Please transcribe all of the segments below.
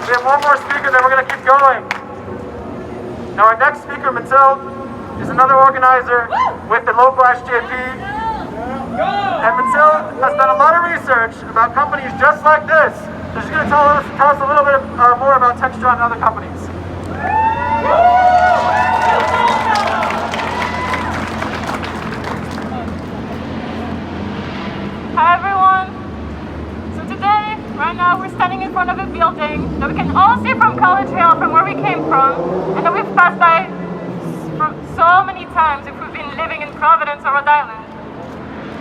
We have one more speaker, then we're going to keep going. Now our next speaker, Matilda, is another organizer with the local HTMP. And Matilda has done a lot of research about companies just like this. So she's going to tell us a little bit more about Textron and other companies. Hi everyone. So today, right now, we're standing in front of a building that we can all see from College Hill, from where we came from, and that we've passed by so many times if we've been living in Providence or Rhode Island.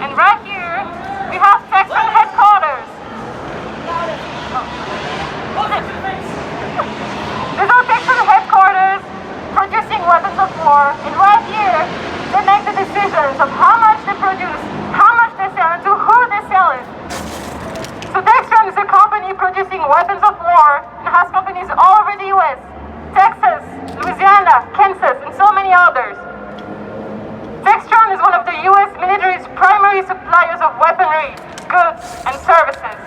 And right here, we have Textron headquarters. There's our Textron headquarters producing weapons of war, and right here, they make the decisions of how much they produce, how much they sell, and to who they sell it. So Textron is a company producing weapons of war and has companies all over the US, Texas, Louisiana, Kansas, and so many others. Textron is one of the US military's primary suppliers of weaponry, goods, and services.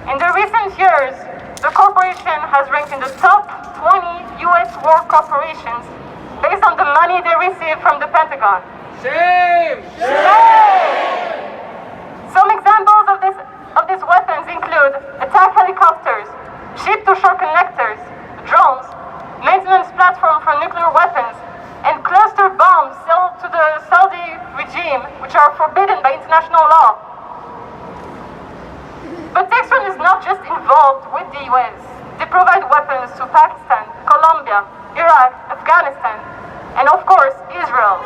In the recent years, the corporation has ranked in the top 20 US war corporations based on the money they receive from the Pentagon. Shame! Shame! Some examples of these weapons include attack helicopters, ship-to-shore connectors, drones, maintenance platform for nuclear weapons, and cluster bombs sold to the Saudi regime, which are forbidden by international law. But Textron is not just involved with the US. They provide weapons to Pakistan, Colombia, Iraq, Afghanistan, and of course, Israel.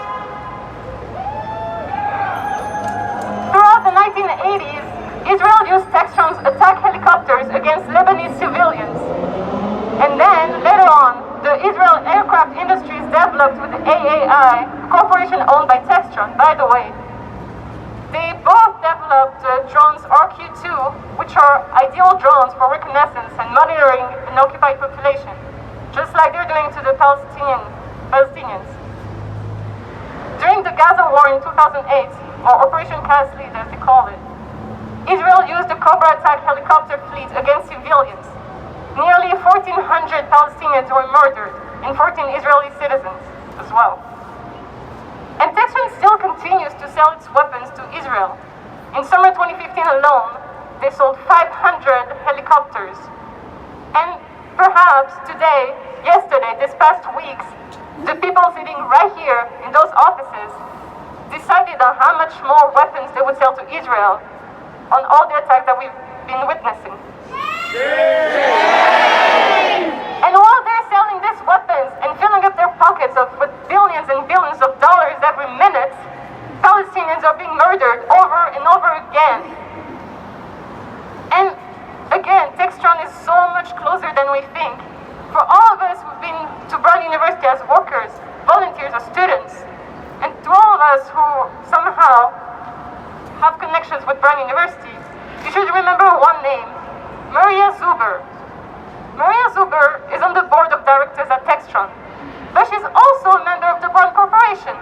Throughout the 1980s, Israel used Textron's attack helicopters against Lebanese civilians. And then, later on, the Israel Aircraft Industries developed with AAI, a corporation owned by Textron, by the way. They both developed drones RQ-2, which are ideal drones for reconnaissance and monitoring an occupied population, just like they're doing to the Palestinians. During the Gaza war in 2008, or Operation Cast Lead as they call it, Israel used the Cobra attack helicopter fleet against civilians. Nearly 1,400 Palestinians were murdered and 14 Israeli citizens as well. And Textron still continues to sell its weapons to Israel. In summer 2015 alone, they sold 500 helicopters. And perhaps today, yesterday, this past weeks, the people sitting right here in those offices decided on how much more weapons they would sell to Israel on all the attacks that we've been witnessing. And while they're selling these weapons and filling up their pockets with billions and billions of dollars every minute, Palestinians are being murdered over and over again. And again, Textron is so much closer than we think. For all of us who've been to Brown University as workers, volunteers, or students, and to all of us who somehow have connections with Brown University, you should remember one name, Maria Zuber. Maria Zuber is on the board of directors at Textron, but she's also a member of the Brown Corporation.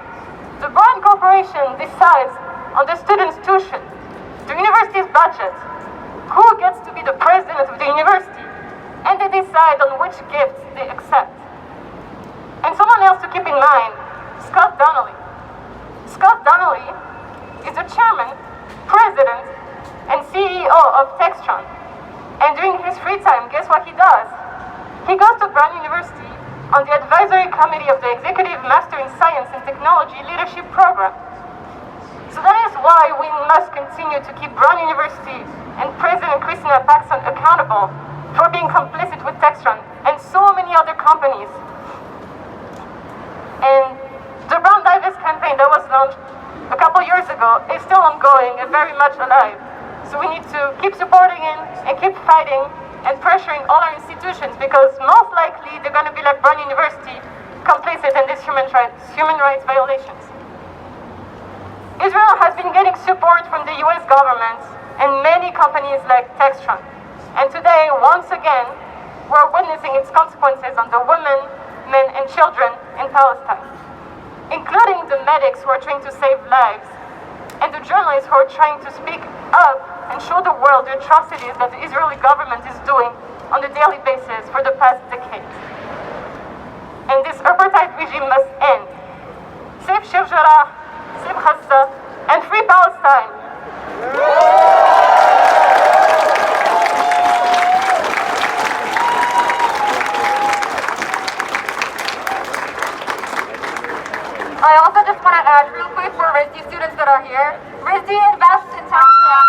The Brown Corporation decides on the students' tuition, the university's budget, who gets to be the president of the university, and they decide on which gifts they accept. And someone else to keep in mind, Scott Donnelly. Scott Donnelly is the chairman, president, and CEO of Textron. And during his free time, guess what he does? He goes to Brown University on the advisory committee of the Executive Master in Science and Technology Leadership Program. So that is why we must continue to keep Brown University and President Christina Paxson accountable for being complicit with Textron and so many other companies. And the Brown Divest campaign that was launched a couple years ago is still ongoing and very much alive. So we need to keep supporting it and keep fighting and pressuring all our institutions, because most likely they're going to be like Brown University, complicit in these human rights violations. Israel has been getting support from the US government and many companies like Textron. And today, once again, we're witnessing its consequences on the women, men, and children in Palestine, including the medics who are trying to save lives, and the journalists who are trying to speak up and show the world the atrocities that the Israeli government is doing on a daily basis for the past decade. And this apartheid regime must end. Save Sheikh Jarrah, save Gaza, and free Palestine. I also just want to add real quick for RISD students that are here, RISD invests in Textron.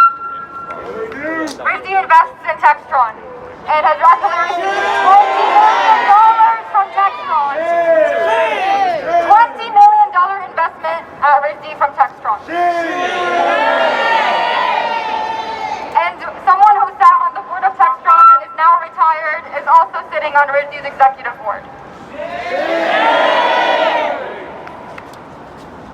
RISD invests in Textron and has actually received $20 million from Textron. $20 million investment at RISD from Textron. And someone who sat on the board of Textron and is now retired is also sitting on RISD's executive